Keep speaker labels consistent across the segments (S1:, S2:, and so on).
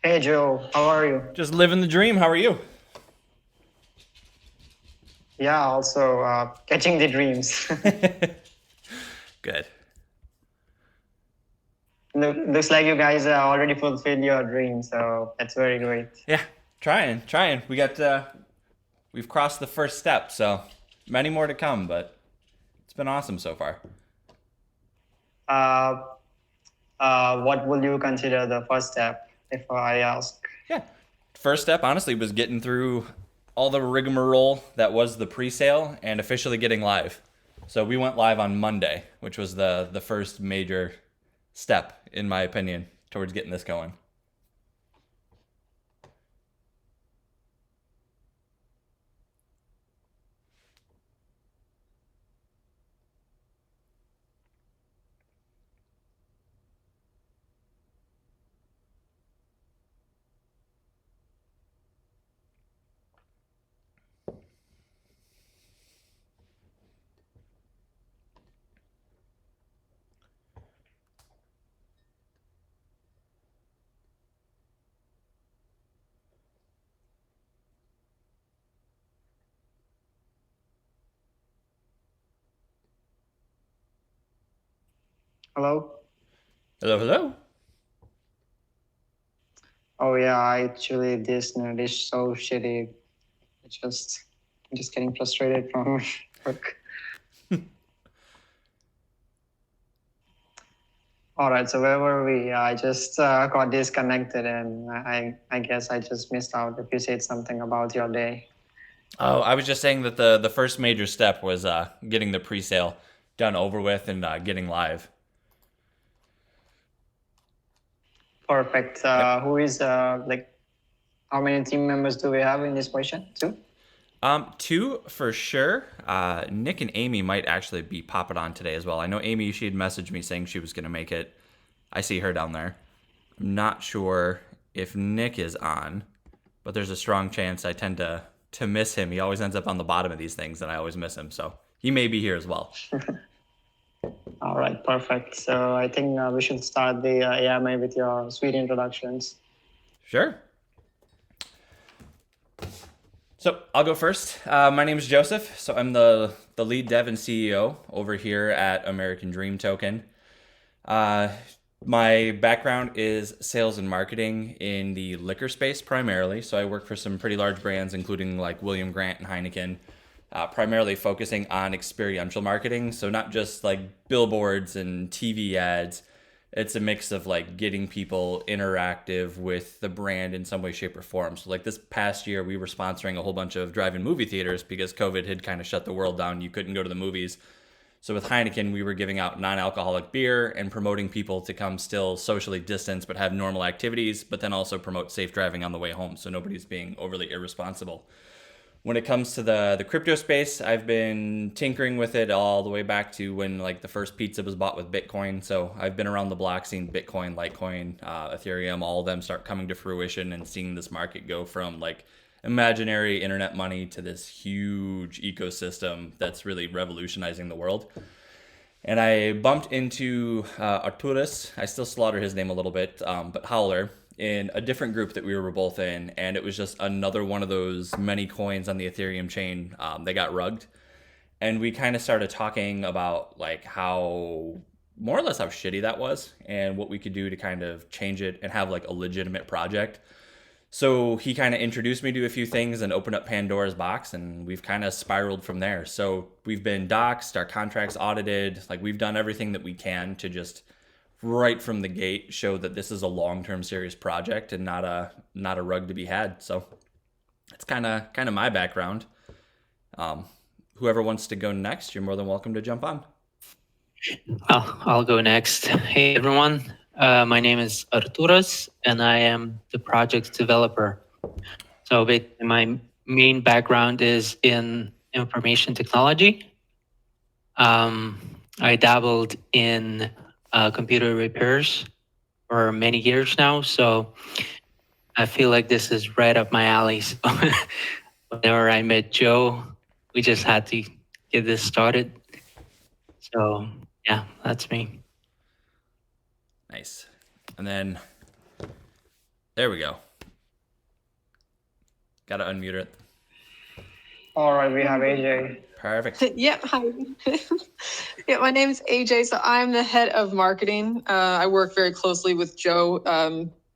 S1: Hey Joe, how are you?
S2: Just living the dream. How are you?
S1: Yeah, also catching the dreams.
S2: Good.
S1: Looks like you guys already fulfilled your dream, so that's very great.
S2: Yeah, trying. We've crossed the first step, so many more to come, but it's been awesome so far.
S1: Uh, what will you consider the first step, if I ask?
S2: Yeah. First step, honestly, was getting through all the rigmarole that was the pre-sale and officially getting live. So we went live on Monday, which was the first major step, in my opinion, towards getting this going.
S1: Hello?
S2: Hello, hello.
S1: Oh yeah, actually this net is so shitty. It's just I'm just getting frustrated from work. All right, so where were we? I just got disconnected, and I guess I just missed out if you said something about your day.
S2: Oh, I was just saying that the first major step was getting the pre-sale done over with and getting live.
S1: Perfect.
S2: Yep.
S1: Who is like how many team members do we have in this position? Two?
S2: Two for sure. Nick and Amy might actually be popping on today as well. I know Amy, she had messaged me saying she was going to make it. I see her down there. I'm not sure if Nick is on, but there's a strong chance I tend to miss him. He always ends up on the bottom of these things, and I always miss him. So he may be here as well.
S1: All right, perfect. So I think we should start the AMA with your sweet introductions.
S2: Sure. So I'll go first. My name is Joseph. So I'm the lead dev and CEO over here at American Dream Token. Uh, my background is sales and marketing in the liquor space primarily. So I work for some pretty large brands, including like William Grant and Heineken, primarily focusing on experiential marketing. So not just like billboards and TV ads. It's a mix of like getting people interactive with the brand in some way, shape, or form. So like this past year, we were sponsoring a whole bunch of drive-in movie theaters because COVID had kind of shut the world down. You couldn't go to the movies. So with Heineken, we were giving out non-alcoholic beer and promoting people to come still socially distanced but have normal activities, but then also promote safe driving on the way home so nobody's being overly irresponsible. When it comes to the crypto space, I've been tinkering with it all the way back to when like the first pizza was bought with Bitcoin. So I've been around the block, seeing Bitcoin, Litecoin, Ethereum, all of them start coming to fruition, and seeing this market go from like imaginary internet money to this huge ecosystem that's really revolutionizing the world. And I bumped into Arturus. I still slaughter his name a little bit, but Howler in a different group that we were both in, and it was just another one of those many coins on the Ethereum chain. They got rugged, and we kind of started talking about like how more or less how shitty that was, and what we could do to kind of change it and have like a legitimate project. So he kind of introduced me to a few things and opened up Pandora's box, and we've kind of spiraled from there. So we've been doxxed, our contracts audited, like we've done everything that we can to just right from the gate show that this is a long-term serious project and not a rug to be had. So it's kind of my background. Um, Whoever wants to go next, you're more than welcome to jump on.
S3: I'll go next. Hey everyone, my name is Arturas and I am the project developer. So basically my main background is in information technology. I dabbled in computer repairs for many years now, so I feel like this is right up my alley. So whenever I met Joe, we just had to get this started. So yeah, that's me.
S2: Nice. And then There we go. Gotta unmute it.
S1: All right, we have AJ.
S2: Perfect.
S4: Yep. Hi. Yeah, my name is AJ. So I'm the head of marketing. I work very closely with Joe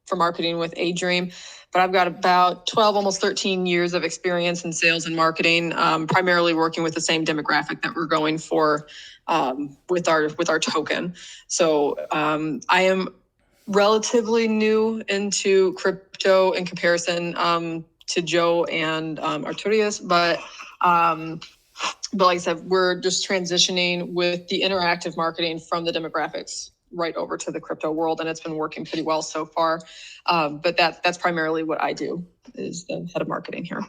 S4: for marketing with ADREAM, but I've got about 12, almost 13 years of experience in sales and marketing, primarily working with the same demographic that we're going for with our token. So I am relatively new into crypto in comparison to Joe and Arturius, but like I said, we're just transitioning with the interactive marketing from the demographics right over to the crypto world, and it's been working pretty well so far. But that's primarily what I do, is the head of marketing here.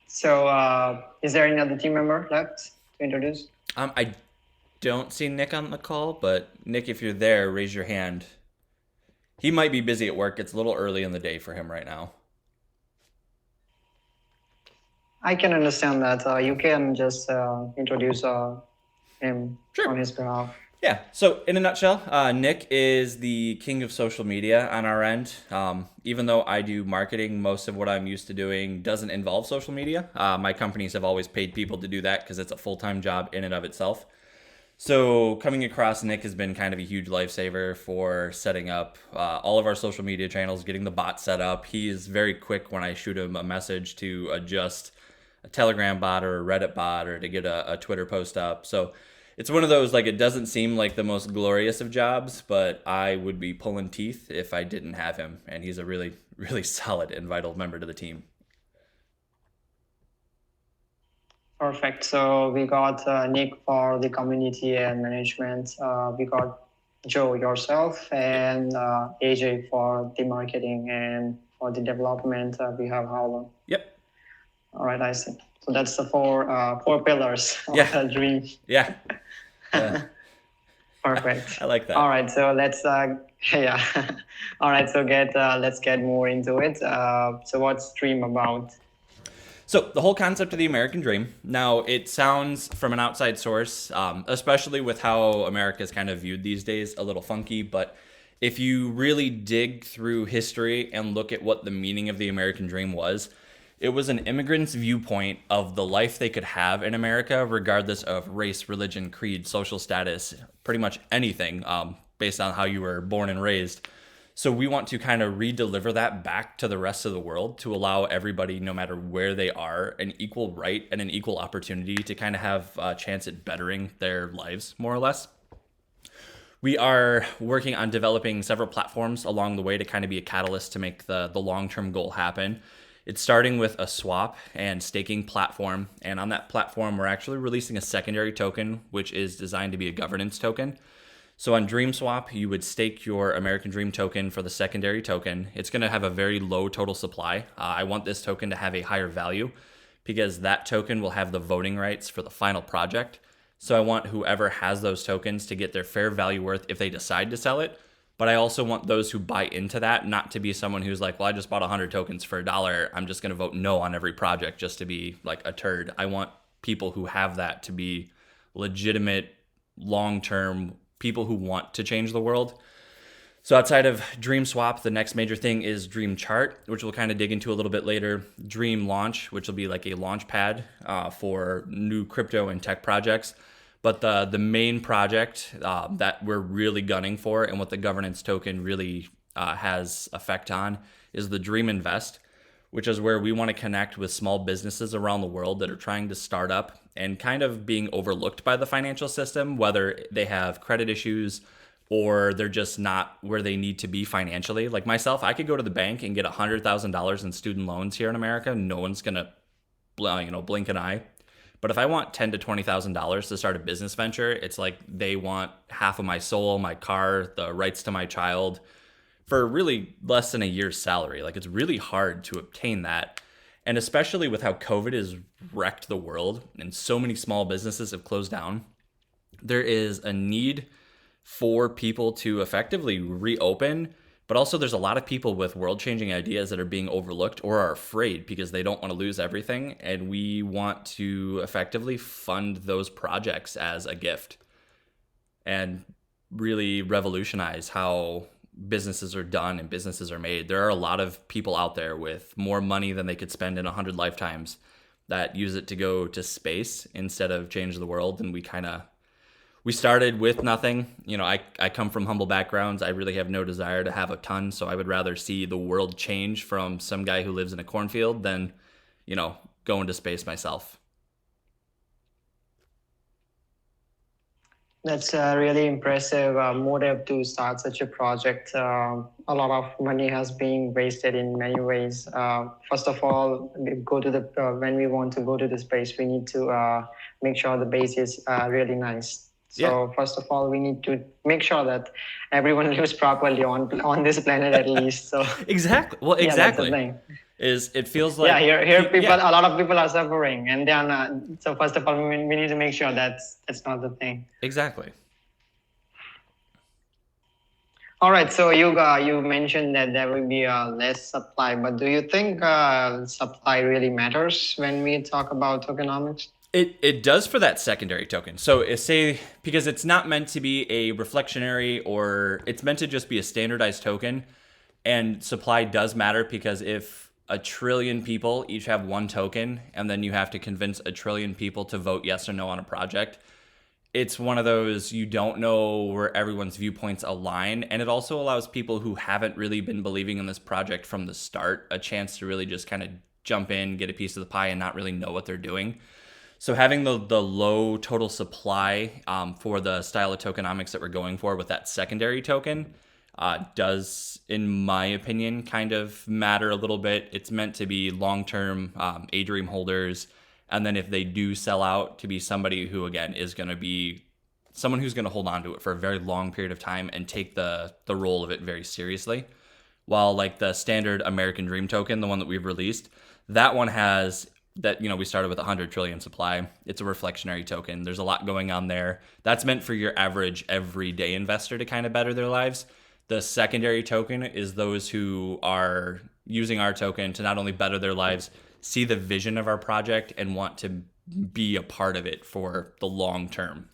S1: So is there any other team member left to introduce?
S2: I don't see Nick on the call, but Nick, if you're there, raise your hand. He might be busy at work. It's a little early in the day for him right now.
S1: I can understand that. You can just introduce him
S2: Sure.
S1: on his behalf.
S2: Yeah, so in a nutshell, Nick is the king of social media on our end. Even though I do marketing, most of what I'm used to doing doesn't involve social media. My companies have always paid people to do that because it's a full-time job in and of itself. So coming across Nick has been kind of a huge lifesaver for setting up all of our social media channels, getting the bot set up. He is very quick when I shoot him a message to adjust a Telegram bot or a Reddit bot or to get a Twitter post up. So it's one of those, like, it doesn't seem like the most glorious of jobs, but I would be pulling teeth if I didn't have him. And he's a really, really solid and vital member to the team.
S1: Perfect. So we got Nick for the community and management. We got Joe, yourself, and AJ for the marketing, and for the development we have Howland.
S2: Yep.
S1: All right, I see. So that's the four pillars of
S2: Yeah.
S1: the dream.
S2: Yeah.
S1: Perfect.
S2: I like that.
S1: All right, so let's yeah. All right, so let's get more into it. So what's dream about?
S2: So the whole concept of the American dream, now it sounds from an outside source, especially with how America is kind of viewed these days, a little funky, but if you really dig through history and look at what the meaning of the American dream was, it was an immigrant's viewpoint of the life they could have in America, regardless of race, religion, creed, social status, pretty much anything, based on how you were born and raised. So we want to kind of redeliver that back to the rest of the world to allow everybody, no matter where they are, an equal right and an equal opportunity to kind of have a chance at bettering their lives, more or less. We are working on developing several platforms along the way to kind of be a catalyst to make the long-term goal happen. It's starting with a swap and staking platform. And on that platform, we're actually releasing a secondary token, which is designed to be a governance token. So on DreamSwap, you would stake your American Dream token for the secondary token. It's going to have a very low total supply. I want this token to have a higher value because that token will have the voting rights for the final project. So I want whoever has those tokens to get their fair value worth if they decide to sell it. But I also want those who buy into that not to be someone who's like, well, I just bought 100 tokens for $1. I'm just going to vote no on every project just to be like a turd. I want people who have that to be legitimate, long-term people who want to change the world. So outside of DreamSwap, the next major thing is Dream Chart, which we'll kind of dig into a little bit later. Dream Launch, which will be like a launch pad for new crypto and tech projects. But the main project that we're really gunning for and what the governance token really has effect on is the Dream Invest, which is where we want to connect with small businesses around the world that are trying to start up and kind of being overlooked by the financial system, whether they have credit issues or they're just not where they need to be financially. Like myself, I could go to the bank and get $100,000 in student loans here in America. No one's going to blink an eye. But if I want $10,000 to $20,000 to start a business venture, it's like they want half of my soul, my car, the rights to my child for really less than a year's salary. Like, it's really hard to obtain that. And especially with how COVID has wrecked the world and so many small businesses have closed down, there is a need for people to effectively reopen. But also there's a lot of people with world-changing ideas that are being overlooked or are afraid because they don't want to lose everything. And we want to effectively fund those projects as a gift and really revolutionize how businesses are done and businesses are made. There are a lot of people out there with more money than they could spend in 100 lifetimes that use it to go to space instead of change the world. And we started with nothing. You know, I come from humble backgrounds. I really have no desire to have a ton. So I would rather see the world change from some guy who lives in a cornfield than, you know, go into space myself.
S1: That's a really impressive motive to start such a project. A lot of money has been wasted in many ways. First of all, when we want to go to the space, we need to make sure the base is really nice. So first of all, we need to make sure that everyone lives properly on this planet at least. So
S2: exactly. Well, exactly.
S1: Yeah, that's the thing.
S2: It feels like
S1: here people a lot of people are suffering and they are not. So first of all, we need to make sure that's not the thing.
S2: Exactly.
S1: All right, so you mentioned that there will be less supply, but do you think supply really matters when we talk about tokenomics?
S2: It does for that secondary token. So because it's not meant to be a reflectionary, or it's meant to just be a standardized token, and supply does matter, because if 1 trillion people each have one token, and then you have to convince 1 trillion people to vote yes or no on a project, it's one of those, you don't know where everyone's viewpoints align. And it also allows people who haven't really been believing in this project from the start a chance to really just kind of jump in, get a piece of the pie, and not really know what they're doing. So having the low total supply for the style of tokenomics that we're going for with that secondary token does, in my opinion, kind of matter a little bit. It's meant to be long-term ADREAM holders. And then if they do sell out, to be somebody who, again, is going to be someone who's going to hold on to it for a very long period of time and take the role of it very seriously. While like the standard American Dream token, the one that we've released, that one has that, you know, we started with 100 trillion supply. It's a reflectionary token. There's a lot going on there. That's meant for your average everyday investor to kind of better their lives. The secondary token is those who are using our token to not only better their lives, see the vision of our project, and want to be a part of it for the long term.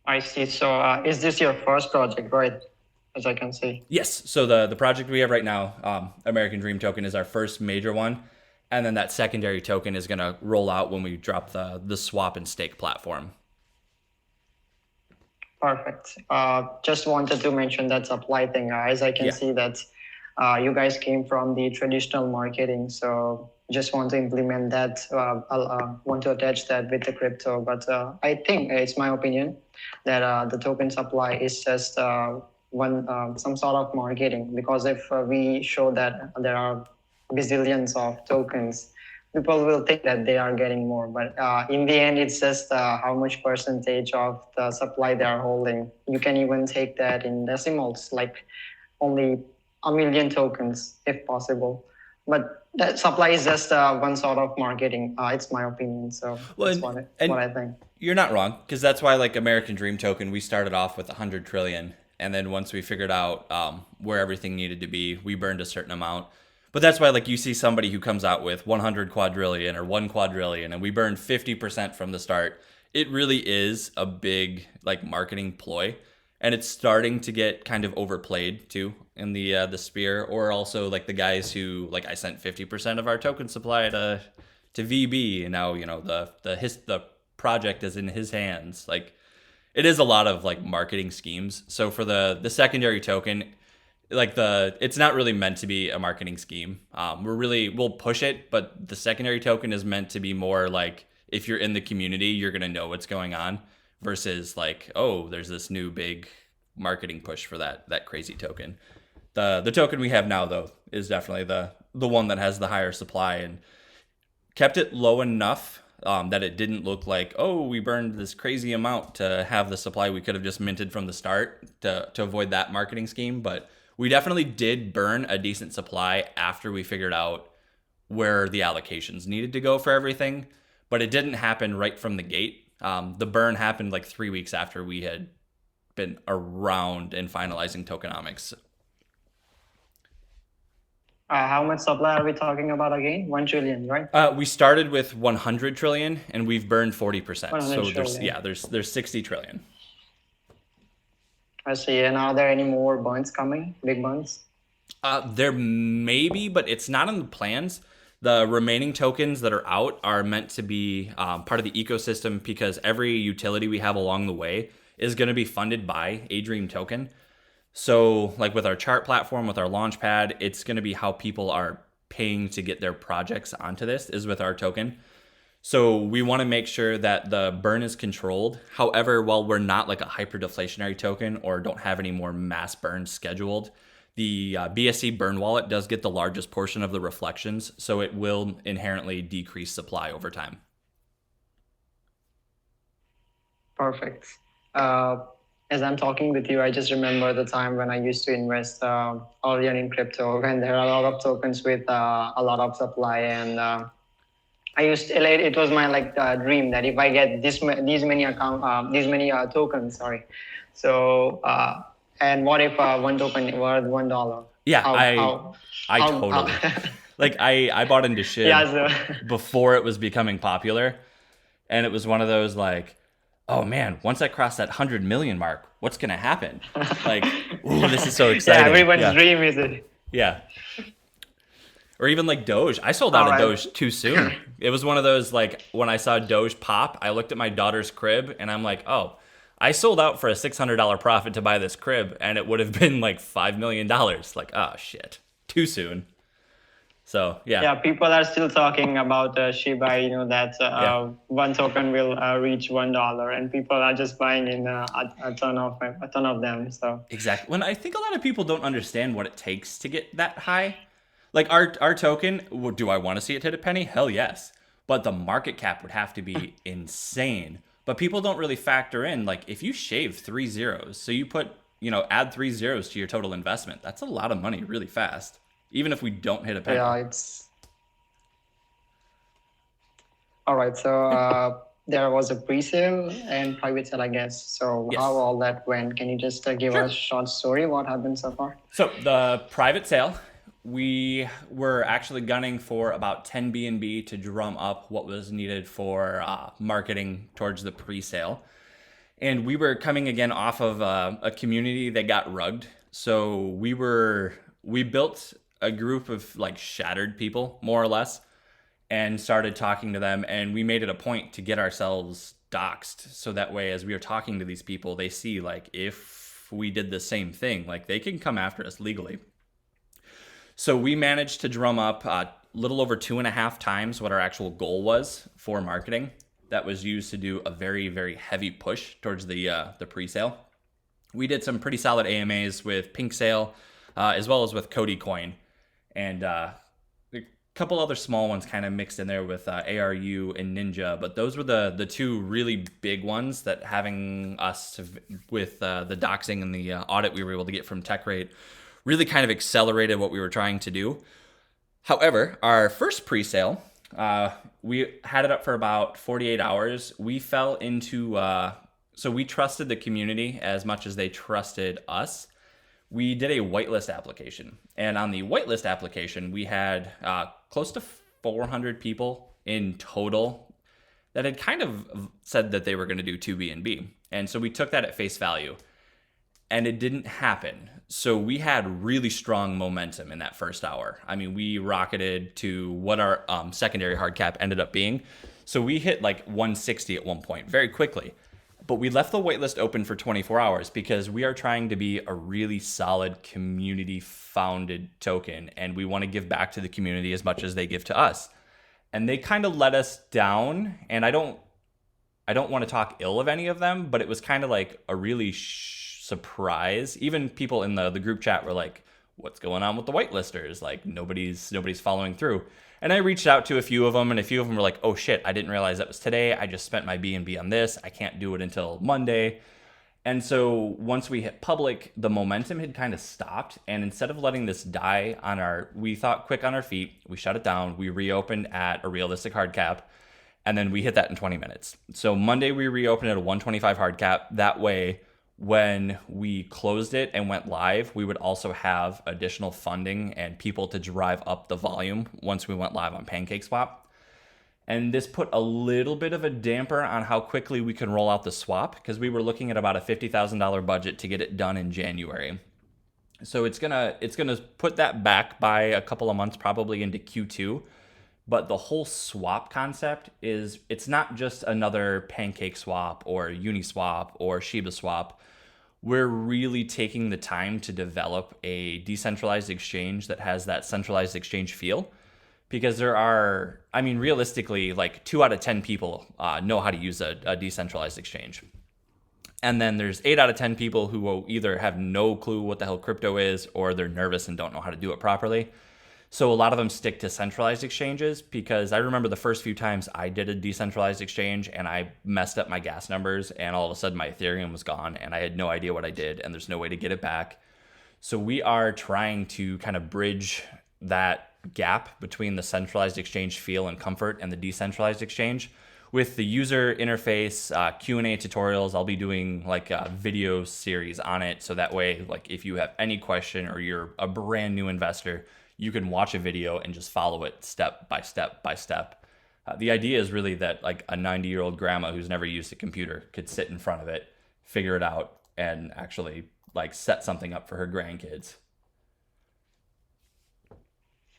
S1: I see. So is this your first project, right? As I can see.
S2: Yes. So the project we have right now, American Dream token, is our first major one. And then that secondary token is going to roll out when we drop the swap and stake platform.
S1: Perfect. Just wanted to mention that supply thing. As I can see that you guys came from the traditional marketing. So just want to implement that. I'll want to attach that with the crypto. But I think it's my opinion that the token supply is just some sort of marketing, because if we show that there are bazillions of tokens, people will think that they are getting more. But in the end, it's just how much percentage of the supply they are holding. You can even take that in decimals, like only 1 million tokens if possible. But that supply is just one sort of marketing. It's my opinion. So that's what I think.
S2: You're not wrong, because that's why, like American Dream token, we started off with 100 trillion. And then once we figured out where everything needed to be, we burned a certain amount. But that's why, like, you see somebody who comes out with 100 quadrillion or 1 quadrillion, and we burned 50% from the start. It really is a big, like, marketing ploy. And it's starting to get kind of overplayed too in the sphere, or also like the guys who, like, I sent 50% of our token supply to VB, and now, you know, the project is in his hands. Like, it is a lot of like marketing schemes. So for the secondary token, like it's not really meant to be a marketing scheme. We'll push it, but the secondary token is meant to be more like, if you're in the community, you're gonna know what's going on, versus like, oh, there's this new big marketing push for that crazy token. The token we have now, though, is definitely the one that has the higher supply, and kept it low enough that it didn't look like, oh, we burned this crazy amount to have the supply we could have just minted from the start, to avoid that marketing scheme. But we definitely did burn a decent supply after we figured out where the allocations needed to go for everything. But it didn't happen right from the gate. The burn happened like 3 weeks after we had been around and finalizing tokenomics.
S1: How much supply are we talking about again? 1 trillion, right?
S2: We started with 100 trillion and we've burned 40%. So
S1: trillion.
S2: there's 60 trillion.
S1: I see. And are there any more burns coming? Big burns?
S2: There may be, but it's not in the plans. The remaining tokens that are out are meant to be part of the ecosystem because every utility we have along the way is going to be funded by ADREAM token. So, like with our chart platform, with our launchpad, it's going to be how people are paying to get their projects onto this is with our token. So we want to make sure that the burn is controlled. However, while we're not like a hyperdeflationary token or don't have any more mass burns scheduled, the BSC burn wallet does get the largest portion of the reflections, so it will inherently decrease supply over time.
S1: Perfect. As I'm talking with you, I just remember the time when I used to invest earlier in crypto, when there are a lot of tokens with a lot of supply, and it was my dream that if I get these many tokens, sorry. So and what if one token worth $1?
S2: Yeah, I totally like I bought into Shill before it was becoming popular, and it was one of those like, oh man, once I cross that 100 million mark, what's gonna happen? Like, ooh, this is so exciting.
S1: Yeah, everyone's dream is it.
S2: Yeah. Or even like Doge. I sold out of Doge too soon. It was one of those like when I saw Doge pop, I looked at my daughter's crib and I'm like, oh, I sold out for a $600 profit to buy this crib and it would have been like $5 million. Like, oh shit, too soon. So yeah.
S1: Yeah, people are still talking about Shiba Inu that one token will reach $1, and people are just buying in a ton of them. So
S2: exactly. When I think a lot of people don't understand what it takes to get that high. Like our token, do I want to see it hit a penny? Hell yes. But the market cap would have to be insane. But people don't really factor in, like, if you shave 3 zeros, so you put, add 3 zeros to your total investment, that's a lot of money really fast, even if we don't hit a penny.
S1: Yeah, it's... All right, so there was a pre-sale and private sale, I guess. So
S2: yes.
S1: How all that went? Can you just give us a short story? What happened so far?
S2: So the private sale, we were actually gunning for about 10 BNB to drum up what was needed for marketing towards the pre-sale. And we were coming again off of a community that got rugged. So we built a group of like shattered people, more or less, and started talking to them. And we made it a point to get ourselves doxxed. So that way, as we are talking to these people, they see like if we did the same thing, like they can come after us legally. So we managed to drum up a little over 2.5 times what our actual goal was for marketing. That was used to do a very, very heavy push towards the pre-sale. We did some pretty solid AMAs with Pink Sale, as well as with Cody Coin, and a couple other small ones kind of mixed in there with ARU and Ninja. But those were the two really big ones that having us with the doxing and the audit we were able to get from TechRate really kind of accelerated what we were trying to do. However, our first pre-sale, we had it up for about 48 hours. We fell into, so we trusted the community as much as they trusted us. We did a whitelist application. And on the whitelist application, we had close to 400 people in total that had kind of said that they were going to do 2 BNB. And so we took that at face value. And it didn't happen. So we had really strong momentum in that first hour. I mean, we rocketed to what our secondary hard cap ended up being. So we hit like 160 at one point very quickly. But we left the waitlist open for 24 hours because we are trying to be a really solid community-founded token. And we want to give back to the community as much as they give to us. And they kind of let us down. And I don't want to talk ill of any of them, but it was kind of like a really surprise. Even people in the group chat were like, what's going on with the whitelisters? Like nobody's following through. And I reached out to a few of them, and a few of them were like, oh shit, I didn't realize that was today. I just spent my BNB on this. I can't do it until Monday. And so once we hit public, the momentum had kind of stopped. And instead of letting this die we thought quick on our feet, we shut it down. We reopened at a realistic hard cap. And then we hit that in 20 minutes. So Monday we reopened at a 125 hard cap. That way, when we closed it and went live, we would also have additional funding and people to drive up the volume once we went live on PancakeSwap. And this put a little bit of a damper on how quickly we can roll out the swap, because we were looking at about a $50,000 budget to get it done in January. So it's gonna put that back by a couple of months, probably into Q2. But the whole swap concept is, it's not just another Pancake swap or Uniswap or Shiba swap. We're really taking the time to develop a decentralized exchange that has that centralized exchange feel, because there are, I mean, realistically, like 2 out of 10 people know how to use a decentralized exchange. And then there's 8 out of 10 people who will either have no clue what the hell crypto is, or they're nervous and don't know how to do it properly. So a lot of them stick to centralized exchanges, because I remember the first few times I did a decentralized exchange and I messed up my gas numbers, and all of a sudden my Ethereum was gone and I had no idea what I did, and there's no way to get it back. So we are trying to kind of bridge that gap between the centralized exchange feel and comfort and the decentralized exchange with the user interface, Q&A tutorials. I'll be doing like a video series on it, so that way, like, if you have any question or you're a brand new investor, you can watch a video and just follow it step by step by step. The idea is really that like a 90-year-old grandma who's never used a computer could sit in front of it, figure it out, and actually like set something up for her grandkids.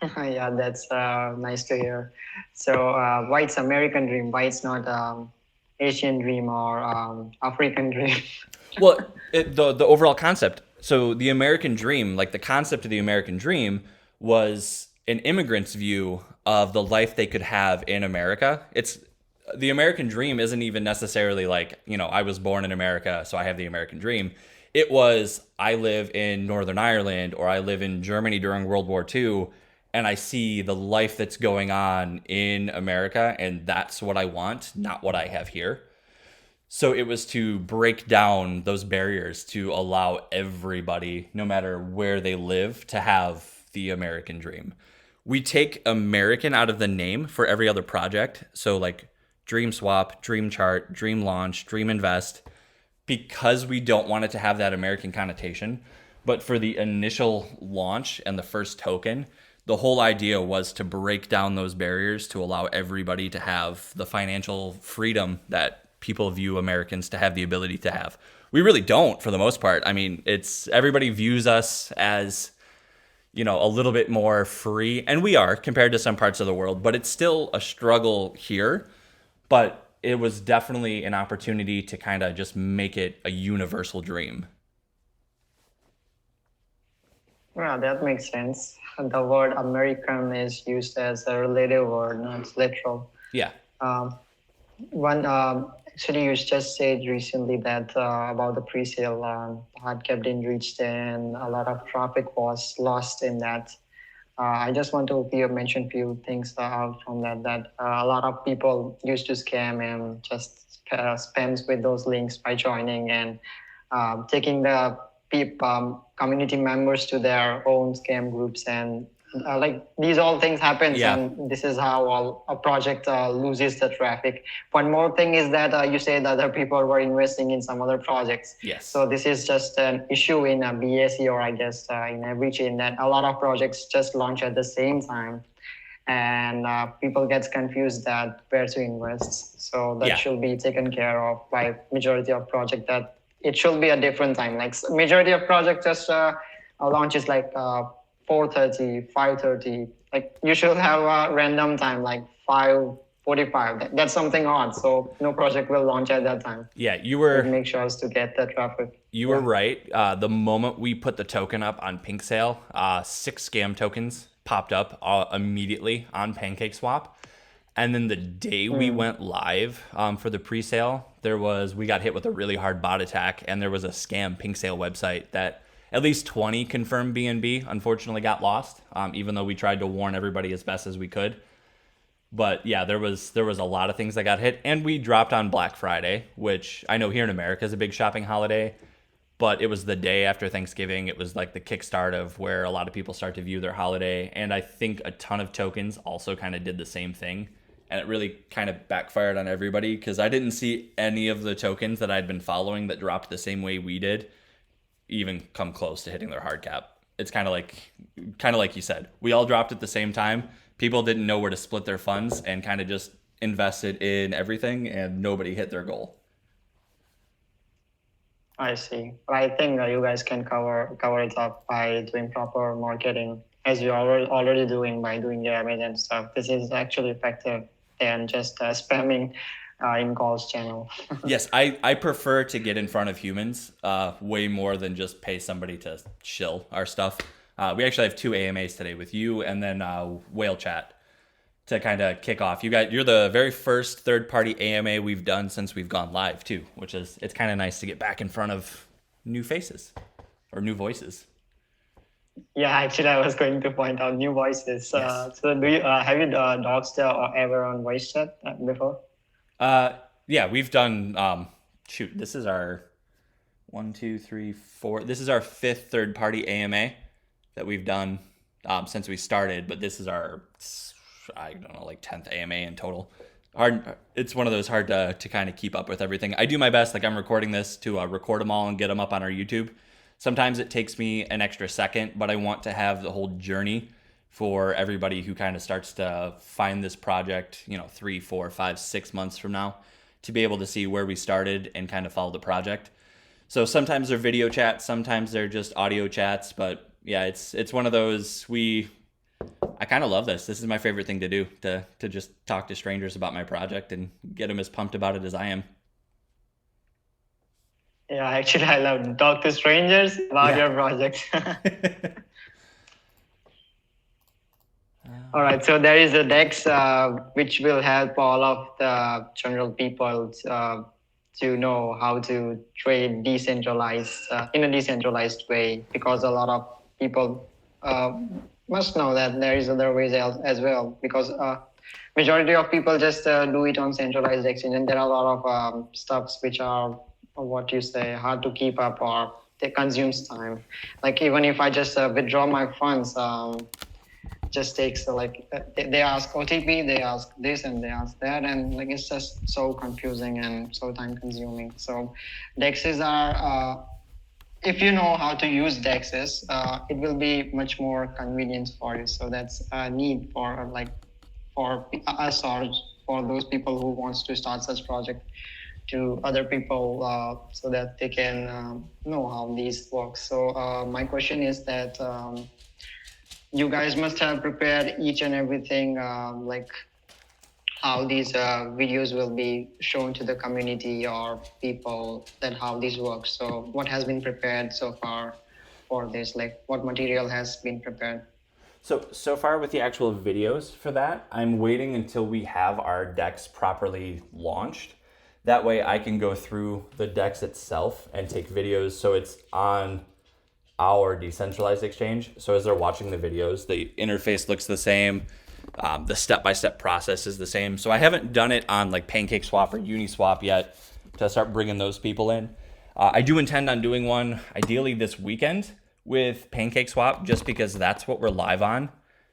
S1: Yeah, that's nice to hear. So why it's American dream? Why it's not Asian dream or African dream?
S2: Well, the overall concept. So the American dream, like the concept of the American dream, was an immigrant's view of the life they could have in America. It's the American dream isn't even necessarily like, you know, I was born in America, so I have the American dream. It was, I live in Northern Ireland, or I live in Germany during World War II, and I see the life that's going on in America, and that's what I want, not what I have here. So it was to break down those barriers to allow everybody, no matter where they live, to have the American dream. We take American out of the name for every other project. So like Dream Swap, Dream Chart, Dream Launch, Dream Invest, because we don't want it to have that American connotation. But for the initial launch and the first token, the whole idea was to break down those barriers to allow everybody to have the financial freedom that people view Americans to have the ability to have. We really don't, for the most part. I mean, it's, everybody views us as, you know, a little bit more free, and we are compared to some parts of the world, but it's still a struggle here. But it was definitely an opportunity to kind of just make it a universal dream.
S1: Yeah, that makes sense. The word American is used as a relative word, not literal.
S2: Yeah.
S1: Actually, you just said recently that about the pre-sale, hard cap didn't reach and a lot of traffic was lost in that. I just want to mention few things out from that. A lot of people used to scam and just spams with those links by joining and taking the community members to their own scam groups, and like these all things happens.
S2: Yeah.
S1: And this is how a project loses the traffic. One more thing is that you said other people were investing in some other projects.
S2: Yes.
S1: So this is just an issue in a BAC, or I guess in every chain, that a lot of projects just launch at the same time, and people gets confused that where to invest. So that should be taken care of by majority of project, that it should be a different time. Like majority of projects just launches like 4:30, 5:30. Like you should have a random time like 5:45. That's something odd. So no project will launch at that time.
S2: Yeah, you were.
S1: Make sure to get the traffic.
S2: You were right. The moment we put the token up on Pink Sale, 6 scam tokens popped up immediately on PancakeSwap. And then the day we went live for the pre-sale, we got hit with a really hard bot attack, and there was a scam Pink Sale website that at least 20 confirmed BNB unfortunately got lost, even though we tried to warn everybody as best as we could. But yeah, there was a lot of things that got hit, and we dropped on Black Friday, which I know here in America is a big shopping holiday, but it was the day after Thanksgiving. It was like the kickstart of where a lot of people start to view their holiday, and I think a ton of tokens also kind of did the same thing. And it really kind of backfired on everybody, because I didn't see any of the tokens that I'd been following that dropped the same way we did even come close to hitting their hard cap. It's kind of like you said, we all dropped at the same time. People didn't know where to split their funds and kind of just invested in everything and nobody hit their goal.
S1: I see. But I think you guys can cover it up by doing proper marketing, as you're already doing by doing the AMA and stuff. This is actually effective than just spamming in calls channel.
S2: Yes, I prefer to get in front of humans way more than just pay somebody to shill our stuff. We actually have 2 AMAs today with you and then Whale Chat to kind of kick off. You're the very first third-party AMA we've done since we've gone live too, which is, it's kind of nice to get back in front of new faces or new voices.
S1: Yeah, actually, I was going to point out new voices.
S2: Yes.
S1: So, do you have you doxed or ever on voice chat before?
S2: Yeah, we've done. This is our 1, 2, 3, 4. This is our 5th third-party AMA that we've done since we started, but this is our, I don't know, like 10th AMA in total. It's one of those hard to kind of keep up with everything. I do my best. Like I'm recording this to record them all and get them up on our YouTube. Sometimes it takes me an extra second, but I want to have the whole journey for everybody who kind of starts to find this project, 3, 4, 5, 6 months from now, to be able to see where we started and kind of follow the project. So sometimes they're video chats, sometimes they're just audio chats, but yeah, it's one of those. I kind of love this. This is my favorite thing to do, to just talk to strangers about my project and get them as pumped about it as I am.
S1: Yeah, actually, I love to talk to strangers about your project. All right, so there is a DEX which will help all of the general people to know how to trade decentralized in a decentralized way, because a lot of people must know that there is other ways as well, because majority of people just do it on centralized exchange, and there are a lot of stuffs which are hard to keep up, or it consumes time. Like even if I just withdraw my funds, just takes they ask OTP, they ask this and they ask that, and like it's just so confusing and so time consuming. So DEXs are if you know how to use DEXs, it will be much more convenient for you. So that's a need for us, or for those people who wants to start such project, to other people, so that they can know how these work. So my question is that you guys must have prepared each and everything, like how these videos will be shown to the community or people, that how this works. So what has been prepared so far for this? Like what material has been prepared?
S2: So far with the actual videos for that, I'm waiting until we have our DEX properly launched. That way I can go through the DEX itself and take videos so it's on our decentralized exchange. So as they're watching the videos, the interface looks the same. The step-by-step process is the same. So I haven't done it on like PancakeSwap or Uniswap yet to start bringing those people in. I do intend on doing one ideally this weekend with PancakeSwap, just because that's what we're live on,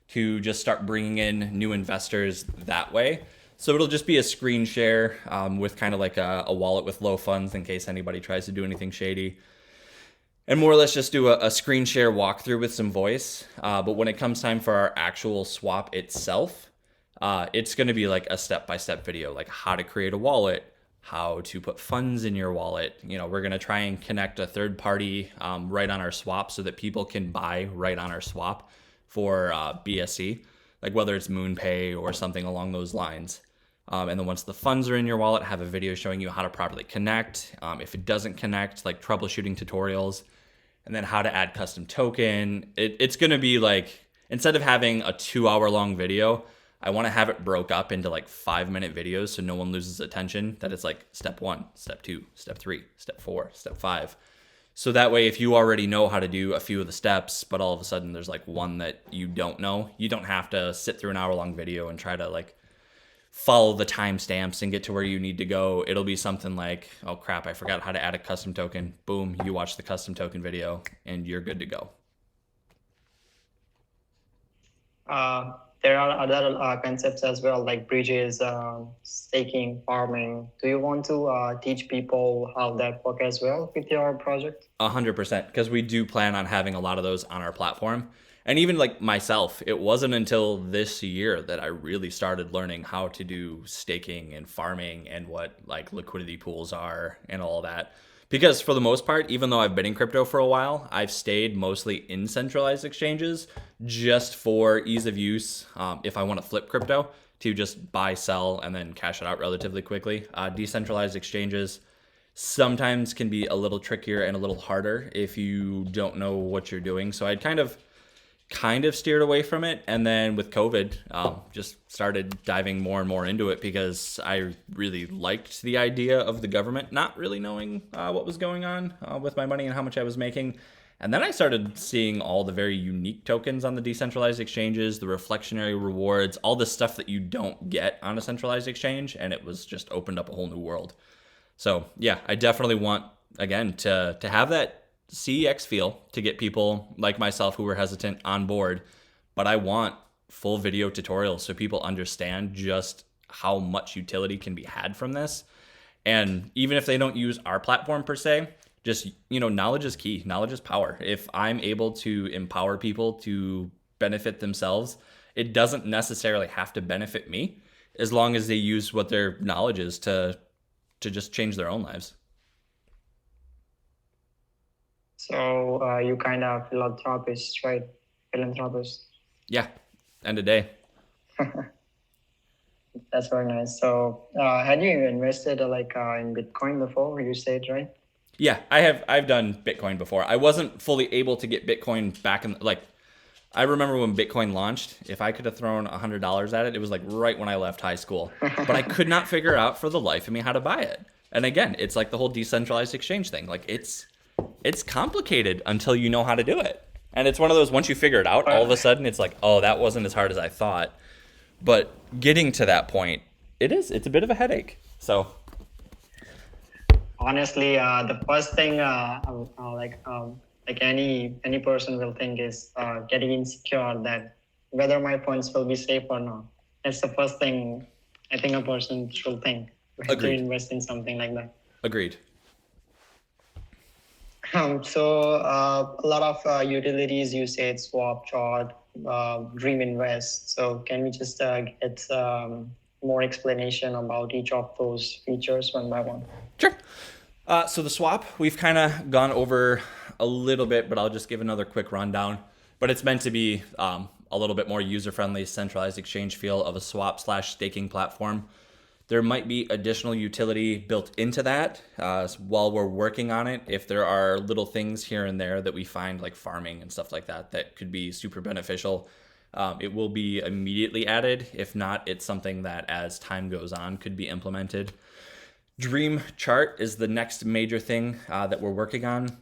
S2: to just start bringing in new investors that way. So it'll just be a screen share with kind of like a wallet with low funds in case anybody tries to do anything shady. And more or less just do a screen share walkthrough with some voice. But when it comes time for our actual swap itself, it's going to be like a step-by-step video, like how to create a wallet, how to put funds in your wallet. We're going to try and connect a third party right on our swap so that people can buy right on our swap for BSC, like whether it's MoonPay or something along those lines. And then once the funds are in your wallet, have a video showing you how to properly connect. If it doesn't connect, like troubleshooting tutorials, and then how to add custom token. It's going to be like, instead of having a 2-hour long video, I want to have it broke up into like 5-minute videos so no one loses attention, that it's like step 1, step 2, step 3, step 4, step 5. So that way, if you already know how to do a few of the steps, but all of a sudden there's like one that you don't know, you don't have to sit through an hour-long video and try to like follow the timestamps and get to where you need to go. It'll be something like, oh crap, I forgot how to add a custom token. Boom, you watch the custom token video and you're good to go.
S1: There are other concepts as well, like bridges, staking, farming. Do you want to teach people how that work as well with your project?
S2: 100%, because we do plan on having a lot of those on our platform. And even like myself, it wasn't until this year that I really started learning how to do staking and farming and what like liquidity pools are and all that. Because for the most part, even though I've been in crypto for a while, I've stayed mostly in centralized exchanges just for ease of use. If I want to flip crypto to just buy, sell, and then cash it out relatively quickly. Decentralized exchanges sometimes can be a little trickier and a little harder if you don't know what you're doing. So I'd kind of steered away from it, and then with COVID, just started diving more and more into it because I really liked the idea of the government not really knowing what was going on with my money and how much I was making. And then I started seeing all the very unique tokens on the decentralized exchanges, the reflectionary rewards, all the stuff that you don't get on a centralized exchange, and it was just opened up a whole new world. So yeah, I definitely want, again, to have that CEX feel to get people like myself who were hesitant on board. But I want full video tutorials so people understand just how much utility can be had from this. And even if they don't use our platform per se, just, knowledge is key. Knowledge is power. If I'm able to empower people to benefit themselves, it doesn't necessarily have to benefit me as long as they use what their knowledge is to just change their own lives.
S1: So you kind of philanthropist, right? Philanthropist.
S2: Yeah, end of day.
S1: That's very nice. So had you invested in Bitcoin before, you said, right?
S2: Yeah, I've done Bitcoin before. I wasn't fully able to get Bitcoin back in, I remember when Bitcoin launched, if I could have thrown $100 at it, it was like right when I left high school. But I could not figure out for the life of me how to buy it. And again, it's like the whole decentralized exchange thing. Like it's complicated until you know how to do it. And it's one of those, once you figure it out, all of a sudden it's like, oh, that wasn't as hard as I thought. But getting to that point, it's a bit of a headache. So
S1: honestly, the first thing any person will think is getting insecure that whether my funds will be safe or not. That's the first thing I think a person should think when they invest in something like that.
S2: Agreed.
S1: So a lot of utilities you said swap, chart, dream invest. So can we just get more explanation about each of those features one by one?
S2: Sure. So the swap, we've kind of gone over a little bit, but I'll just give another quick rundown. But it's meant to be a little bit more user-friendly, centralized exchange feel of a swap/staking platform. There might be additional utility built into that while we're working on it. If there are little things here and there that we find, like farming and stuff like that, that could be super beneficial, it will be immediately added. If not, it's something that as time goes on could be implemented. Dream chart is the next major thing that we're working on.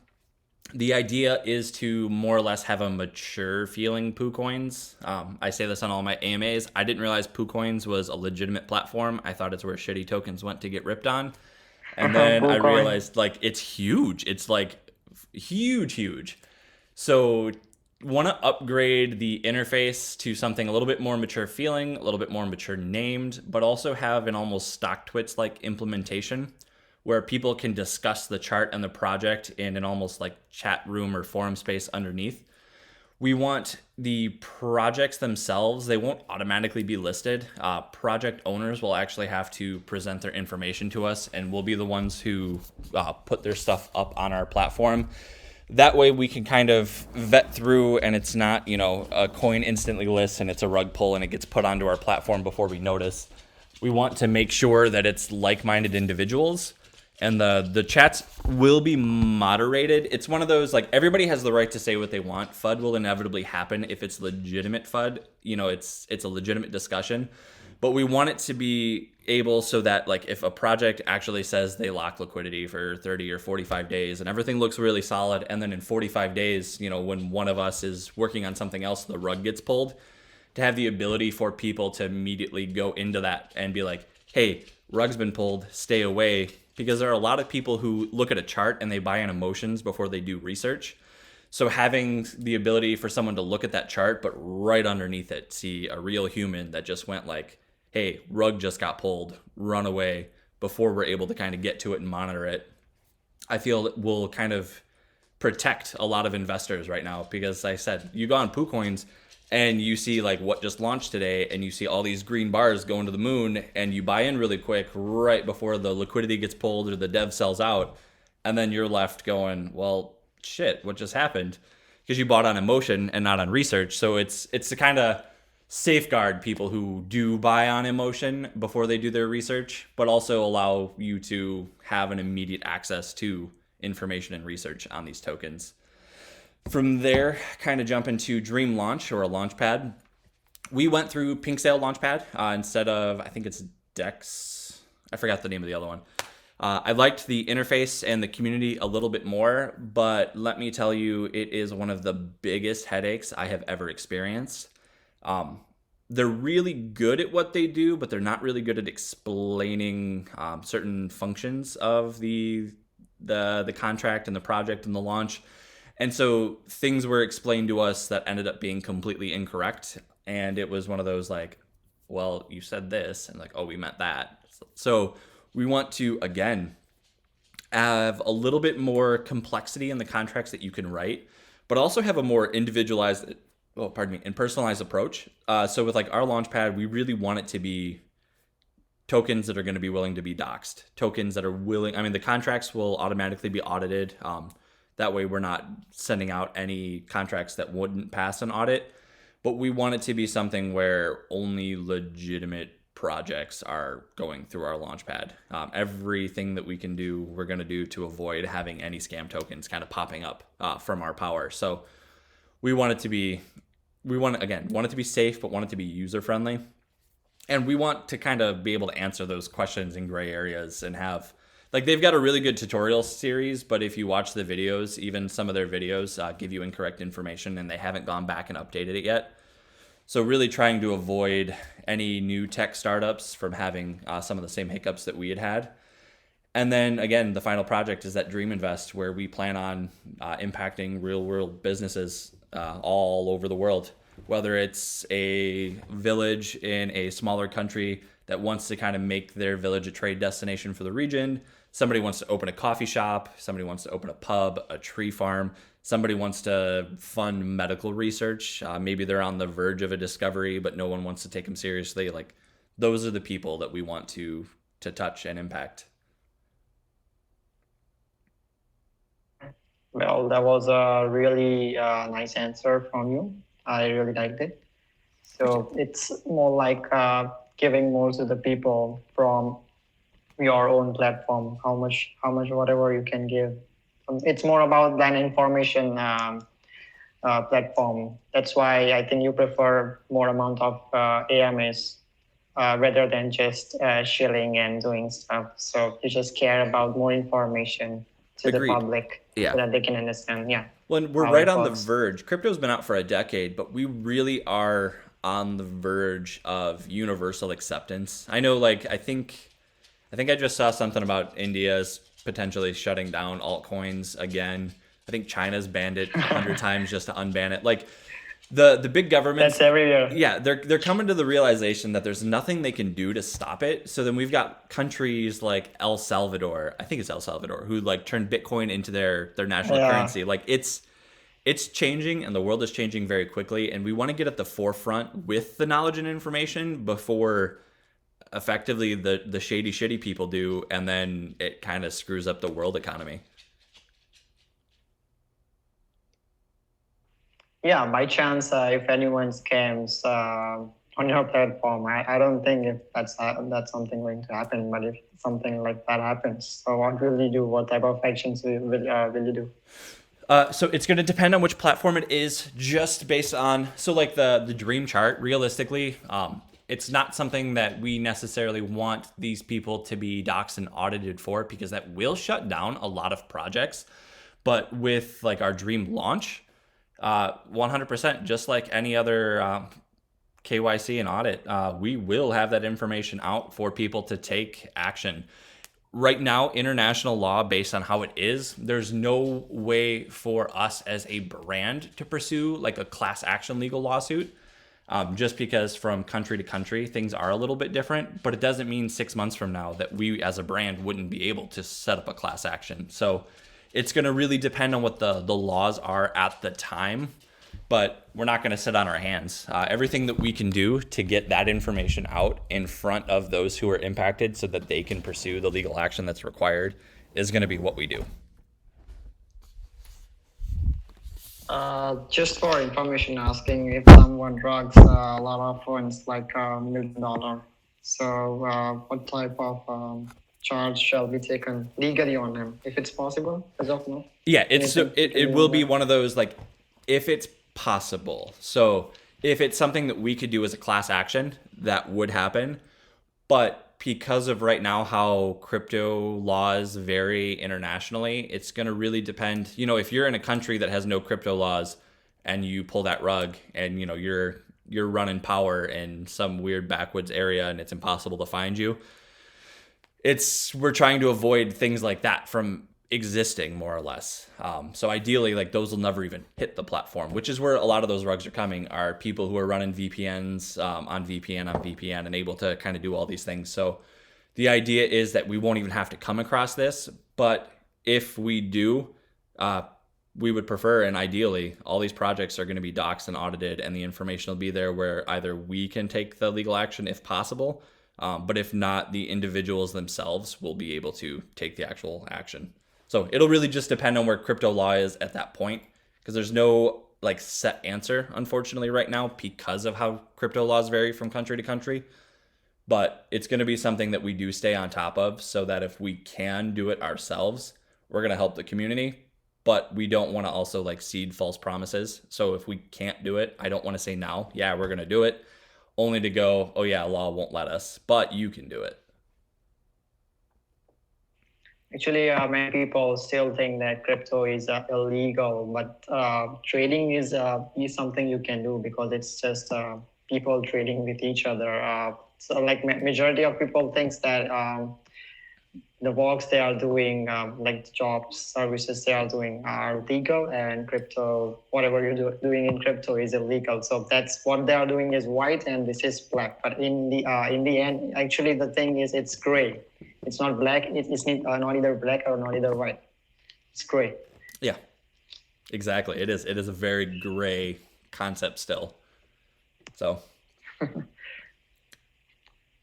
S2: The idea is to more or less have a mature feeling PooCoins. I say this on all my AMAs. I didn't realize PooCoins was a legitimate platform. I thought it's where shitty tokens went to get ripped on. And then I realized it's huge. It's huge. So want to upgrade the interface to something a little bit more mature feeling, a little bit more mature named, but also have an almost StockTwits like implementation where people can discuss the chart and the project in an almost like chat room or forum space underneath. We want the projects themselves, they won't automatically be listed. Project owners will actually have to present their information to us, and we'll be the ones who put their stuff up on our platform. That way we can kind of vet through, and it's not, a coin instantly lists and it's a rug pull and it gets put onto our platform before we notice. We want to make sure that it's like-minded individuals, and the chats will be moderated. It's one of those, everybody has the right to say what they want. FUD will inevitably happen if it's legitimate FUD. It's a legitimate discussion. But we want it to be able so that if a project actually says they lock liquidity for 30 or 45 days and everything looks really solid, and then in 45 days, when one of us is working on something else, the rug gets pulled, to have the ability for people to immediately go into that and be like, hey, rug's been pulled, stay away. Because there are a lot of people who look at a chart and they buy in emotions before they do research. So having the ability for someone to look at that chart, but right underneath it, see a real human that just went hey, rug just got pulled, run away, before we're able to kind of get to it and monitor it, I feel it will kind of protect a lot of investors right now, because like I said, you go on PooCoins and you see like what just launched today, and you see all these green bars going to the moon, and you buy in really quick right before the liquidity gets pulled or the dev sells out, and then you're left going, well, shit, what just happened? Because you bought on emotion and not on research. So it's to kind of safeguard people who do buy on emotion before they do their research, but also allow you to have an immediate access to information and research on these tokens. From there, kind of jump into Dream Launch or a Launchpad. We went through Pink Sale Launchpad instead of, I think it's Dex. I forgot the name of the other one. I liked the interface and the community a little bit more, but let me tell you, it is one of the biggest headaches I have ever experienced. They're really good at what they do, but they're not really good at explaining certain functions of the contract and the project and the launch. And so things were explained to us that ended up being completely incorrect. And it was one of those like, well, you said this, and like, oh, we meant that. So we want to, again, have a little bit more complexity in the contracts that you can write, but also have a more individualized, and personalized approach. So with like our Launchpad, we really want it to be tokens that are going to be willing to be doxed, tokens that are willing. I mean, the contracts will automatically be audited. That way we're not sending out any contracts that wouldn't pass an audit, but we want it to be something where only legitimate projects are going through our Launchpad. Everything that we can do, we're going to do to avoid having any scam tokens kind of popping up from our power. So we want it to be, want it to be safe, but want it to be user friendly. And we want to kind of be able to answer those questions in gray areas and have, like, they've got a really good tutorial series, but if you watch the videos, even some of their videos give you incorrect information and they haven't gone back and updated it yet. So really trying to avoid any new tech startups from having some of the same hiccups that we had. And then again, the final project is that Dream Invest, where we plan on impacting real world businesses all over the world, whether it's a village in a smaller country that wants to kind of make their village a trade destination for the region. Somebody wants to open a coffee shop. Somebody wants to open a pub, a tree farm. Somebody wants to fund medical research. Maybe they're on the verge of a discovery, but no one wants to take them seriously. Like, those are the people that we want to touch and impact.
S1: Well, that was a really nice answer from you. I really liked it. So it's more like giving more to the people from your own platform, how much, whatever you can give. It's more about than information platform. That's why I think you prefer more amount of AMAs rather than just shilling and doing stuff. So you just care about more information to
S2: Agreed.
S1: The public, so that they can understand. Yeah.
S2: Well, we're right on the verge. Crypto's been out for a decade, but we really are on the verge of universal acceptance. I know, like, I think I just saw something about India's potentially shutting down altcoins again. I think China's banned it 100 times just to unban it. Like, the big governments,
S1: that's every year.
S2: Yeah, they're coming to the realization that there's nothing they can do to stop it. So then we've got countries like El Salvador, I think it's El Salvador, who like turned Bitcoin into their national currency. Like, it's changing, and the world is changing very quickly, and we want to get at the forefront with the knowledge and information before effectively the shitty people do, and then it kind of screws up the world economy.
S1: Yeah, by chance, if anyone scams on your platform, I don't think if that's something going to happen. But if something like that happens, so what will you do? What type of actions will you do?
S2: So it's going to depend on which platform it is, just based on, so like the Dream chart, realistically, it's not something that we necessarily want these people to be doxed and audited for, because that will shut down a lot of projects. But with like our Dream launch, 100%, just like any other KYC and audit, we will have that information out for people to take action. Right now, international law, based on how it is, there's no way for us as a brand to pursue like a class action legal lawsuit, just because from country to country, things are a little bit different. But it doesn't mean 6 months from now that we as a brand wouldn't be able to set up a class action. So it's going to really depend on what the laws are at the time, but we're not going to sit on our hands. Everything that we can do to get that information out in front of those who are impacted so that they can pursue the legal action that's required is going to be what we do.
S1: Just for information asking, if someone drugs a lot of funds, like $1 million, so what type of charge shall be taken legally on him, if it's possible, as of now?
S2: Yeah, it will be one of those, like, if it's possible. So if it's something that we could do as a class action, that would happen. But because of right now how crypto laws vary internationally, it's going to really depend. You know, if you're in a country that has no crypto laws and you pull that rug and, you know, you're running power in some weird backwoods area and it's impossible to find you, we're trying to avoid things like that from existing, more or less. So ideally, like, those will never even hit the platform, which is where a lot of those rugs are coming, are people who are running VPNs on VPN and able to kind of do all these things. So the idea is that we won't even have to come across this, but if we do, we would prefer, and ideally, all these projects are going to be doxed and audited, and the information will be there where either we can take the legal action if possible, but if not, the individuals themselves will be able to take the actual action. So it'll really just depend on where crypto law is at that point, because there's no like set answer, unfortunately, right now, because of how crypto laws vary from country to country. But it's going to be something that we do stay on top of, so that if we can do it ourselves, we're going to help the community. But we don't want to also like seed false promises. So if we can't do it, I don't want to say now, yeah, we're going to do it, only to go, oh yeah, law won't let us, but you can do it.
S1: Actually, many people still think that crypto is illegal, but trading is something you can do, because it's just people trading with each other. So like majority of people thinks that the works they are doing, like the jobs, services they are doing, are legal, and crypto, whatever you're doing in crypto is illegal. So that's what they are doing is white, and this is black. But in the end, actually, the thing is it's gray. It's not black. It's not either black or not either white. It's gray.
S2: Yeah, exactly. It is a very gray concept still. So.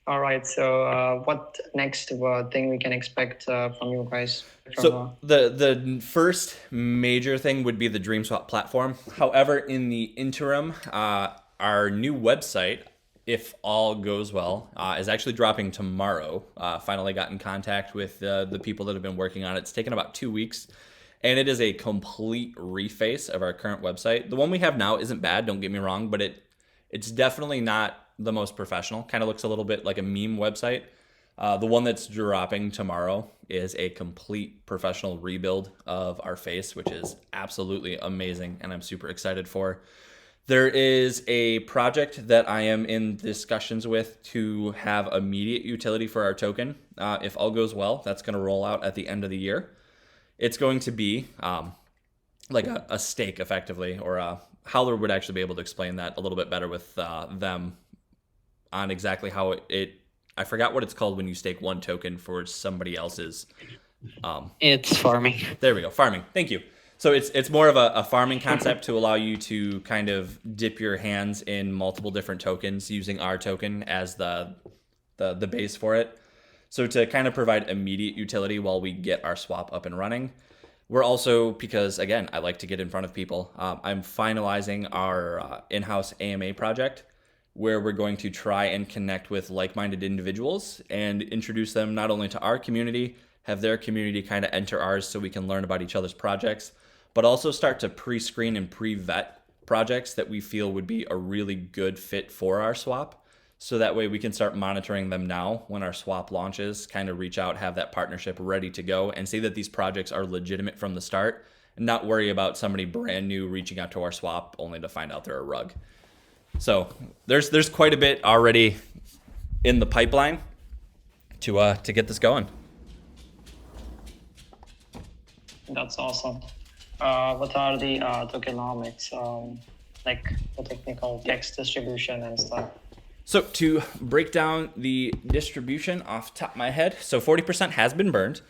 S1: All right. So, what next thing we can expect from you guys?
S2: So the first major thing would be the DreamSwap platform. However, in the interim, our new website, if all goes well, is actually dropping tomorrow. Finally got in contact with the people that have been working on it. It's taken about 2 weeks, and it is a complete reface of our current website. The one we have now isn't bad, don't get me wrong, but it's definitely not the most professional. Kind of looks a little bit like a meme website. The one that's dropping tomorrow is a complete professional rebuild of our face, which is absolutely amazing, and I'm super excited for. There is a project that I am in discussions with to have immediate utility for our token. If all goes well, that's going to roll out at the end of the year. It's going to be like a stake, effectively, or Howler would actually be able to explain that a little bit better with them on exactly how I forgot what it's called when you stake one token for somebody else's.
S3: It's farming.
S2: There we go, farming. Thank you. So it's more of a farming concept to allow you to kind of dip your hands in multiple different tokens using our token as the base for it. So to kind of provide immediate utility while we get our swap up and running. We're also, because again, I like to get in front of people, I'm finalizing our in-house AMA project, where we're going to try and connect with like-minded individuals and introduce them not only to our community, have their community kind of enter ours so we can learn about each other's projects, but also start to pre-screen and pre-vet projects that we feel would be a really good fit for our swap. So that way we can start monitoring them now when our swap launches, kind of reach out, have that partnership ready to go, and see that these projects are legitimate from the start, and not worry about somebody brand new reaching out to our swap only to find out they're a rug. So there's quite a bit already in the pipeline to get this going.
S1: That's awesome. What are the tokenomics, like the technical text distribution and stuff?
S2: So to break down the distribution off the top of my head, so 40% has been burned,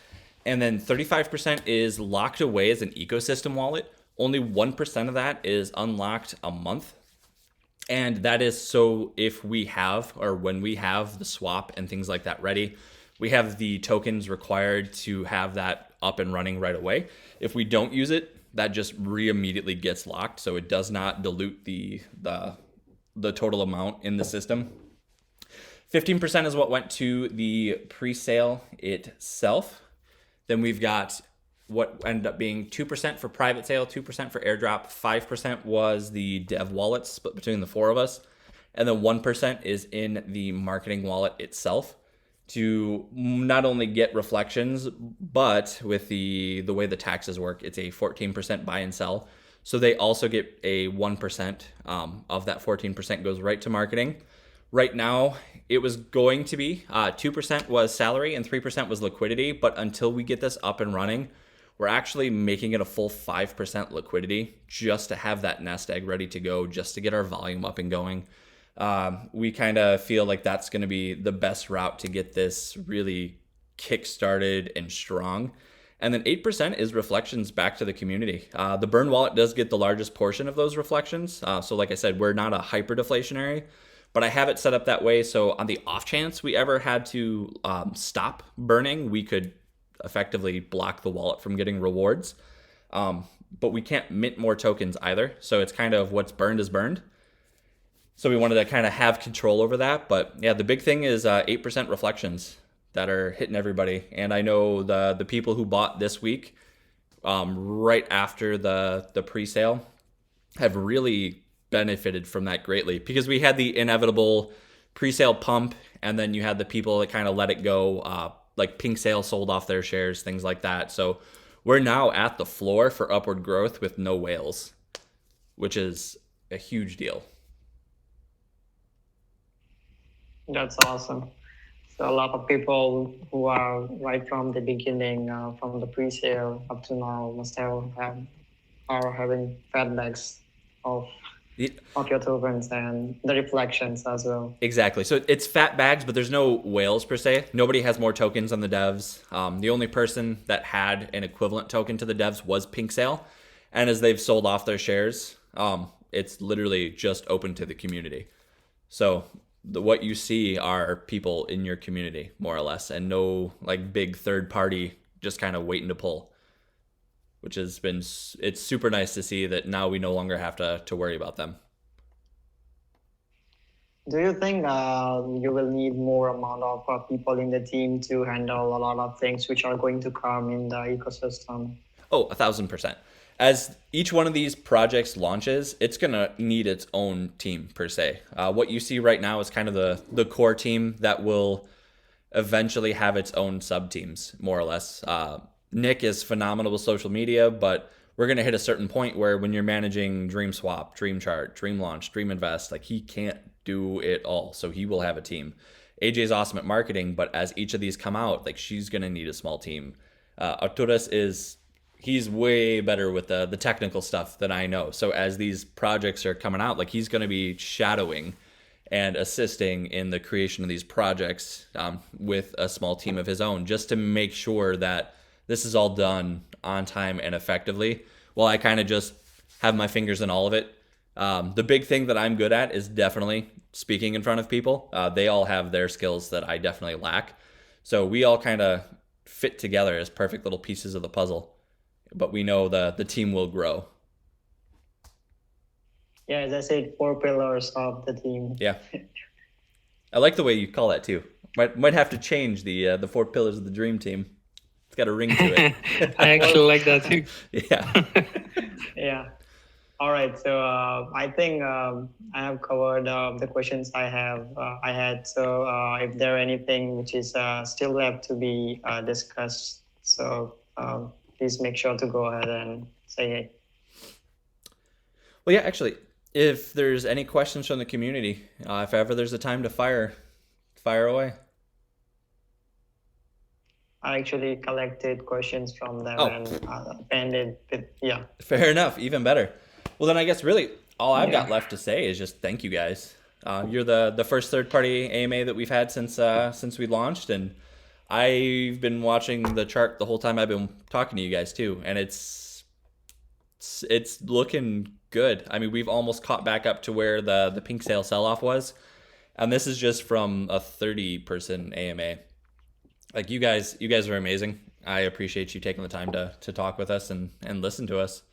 S2: And then 35% is locked away as an ecosystem wallet. Only 1% of that is unlocked a month. And that is so if we have, or when we have the swap and things like that ready, we have the tokens required to have that up and running right away. If we don't use it, that just immediately gets locked. So it does not dilute the total amount in the system. 15% is what went to the pre-sale itself. Then we've got what ended up being 2% for private sale, 2% for airdrop, 5% was the dev wallet split between the four of us, and then 1% is in the marketing wallet itself to not only get reflections, but with the way the taxes work, it's a 14% buy and sell. So they also get a 1% of that 14% goes right to marketing. Right now, it was going to be 2% was salary and 3% was liquidity, but until we get this up and running, we're actually making it a full 5% liquidity just to have that nest egg ready to go, just to get our volume up and going. We kind of feel like that's going to be the best route to get this really kick-started and strong. And then 8% is reflections back to the community. The burn wallet does get the largest portion of those reflections. So like I said, we're not a hyper deflationary, but I have it set up that way. So on the off chance we ever had to stop burning, we could effectively block the wallet from getting rewards. But we can't mint more tokens either. So it's kind of what's burned is burned. So we wanted to kind of have control over that. But yeah, the big thing is 8% reflections that are hitting everybody. And I know the people who bought this week right after the pre-sale have really benefited from that greatly, because we had the inevitable pre-sale pump, and then you had the people that kind of let it go, like Pink Sale sold off their shares, things like that. So we're now at the floor for upward growth with no whales, which is a huge deal.
S1: That's awesome. So a lot of people who are right from the beginning, from the pre-sale up to now, must are having fat bags of your tokens and the reflections as well.
S2: Exactly. So it's fat bags, but there's no whales per se. Nobody has more tokens than the devs. The only person that had an equivalent token to the devs was Pink Sale. And as they've sold off their shares, it's literally just open to the community. So what you see are people in your community, more or less, and no like big third party just kind of waiting to pull, which has been, it's super nice to see that now we no longer have to worry about them.
S1: Do you think you will need more amount of people in the team to handle a lot of things which are going to come in the ecosystem?
S2: Oh, 1,000%. As each one of these projects launches, it's going to need its own team per se. What you see right now is kind of the core team that will eventually have its own sub teams, more or less. Nick is phenomenal with social media, but we're going to hit a certain point where when you're managing Dream Swap, Dream Chart, Dream Launch, Dream Invest, like he can't do it all. So he will have a team. AJ's awesome at marketing, but as each of these come out, like she's going to need a small team. Arturas he's way better with the technical stuff than I know. So as these projects are coming out, like he's going to be shadowing and assisting in the creation of these projects with a small team of his own, just to make sure that this is all done on time and effectively. Well, I kind of just have my fingers in all of it. The big thing that I'm good at is definitely speaking in front of people. They all have their skills that I definitely lack. So we all kind of fit together as perfect little pieces of the puzzle. But we know the team will grow.
S1: Yeah, as I said, 4 pillars of the team.
S2: Yeah. I like the way you call that too. Might have to change the 4 pillars of the dream team. It's got a ring to it.
S3: I actually like that too.
S2: Yeah.
S1: Yeah. All right. So I think I have covered the questions I had. So if there are anything which is still left to be discussed, so please make sure to go ahead and say it.
S2: Well, yeah, actually, if there's any questions from the community, if ever there's a time to fire away.
S1: I actually collected questions from them and appended it. Yeah.
S2: Fair enough. Even better. Well, then I guess really all I've got left to say is just thank you guys. You're the first third-party AMA that we've had since we launched, and I've been watching the chart the whole time I've been talking to you guys too, and it's looking good. I mean, we've almost caught back up to where the pink sell off was, and this is just from a 30-person AMA. Like you guys are amazing. I appreciate you taking the time to talk with us and listen to us.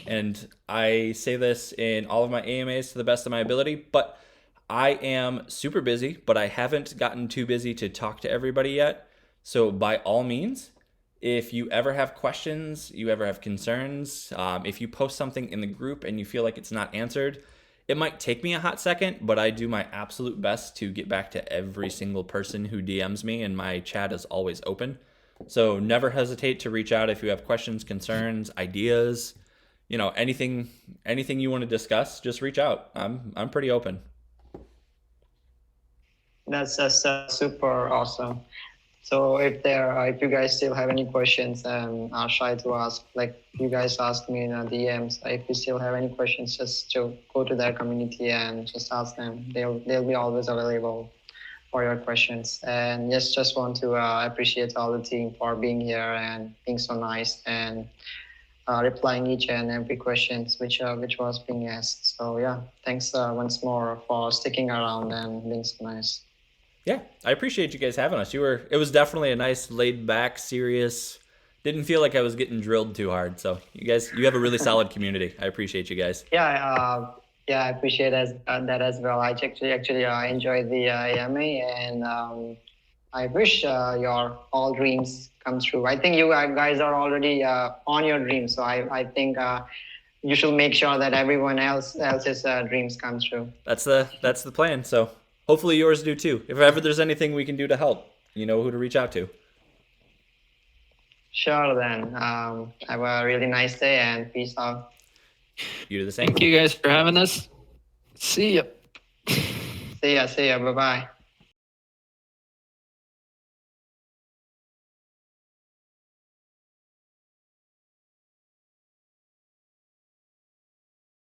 S2: And I say this in all of my AMAs to the best of my ability, but I am super busy, but I haven't gotten too busy to talk to everybody yet. So by all means, if you ever have questions, you ever have concerns, if you post something in the group and you feel like it's not answered, it might take me a hot second, but I do my absolute best to get back to every single person who DMs me, and my chat is always open. So never hesitate to reach out if you have questions, concerns, ideas, anything you want to discuss, just reach out. I'm pretty open.
S1: That's super awesome. So if you guys still have any questions and are shy to ask, like you guys asked me in DMs, if you still have any questions, just to go to their community and just ask them. They'll be always available for your questions. And yes, just want to appreciate all the team for being here and being so nice and replying each and every questions which was being asked. So yeah, thanks once more for sticking around and being so nice.
S2: Yeah, I appreciate you guys having us. It was definitely a nice, laid back, serious. Didn't feel like I was getting drilled too hard. So you have a really solid community. I appreciate you guys.
S1: Yeah, I appreciate that as well. I actually enjoyed the AMA, and I wish your all dreams come true. I think you guys are already on your dreams, so I think you should make sure that everyone else's dreams come true.
S2: That's the plan. So hopefully yours do too. If ever there's anything we can do to help, you know who to reach out to.
S1: Sure then. Have a really nice day and peace out.
S2: You do the same.
S3: Thank you guys for having us. See ya.
S1: See ya. Bye-bye.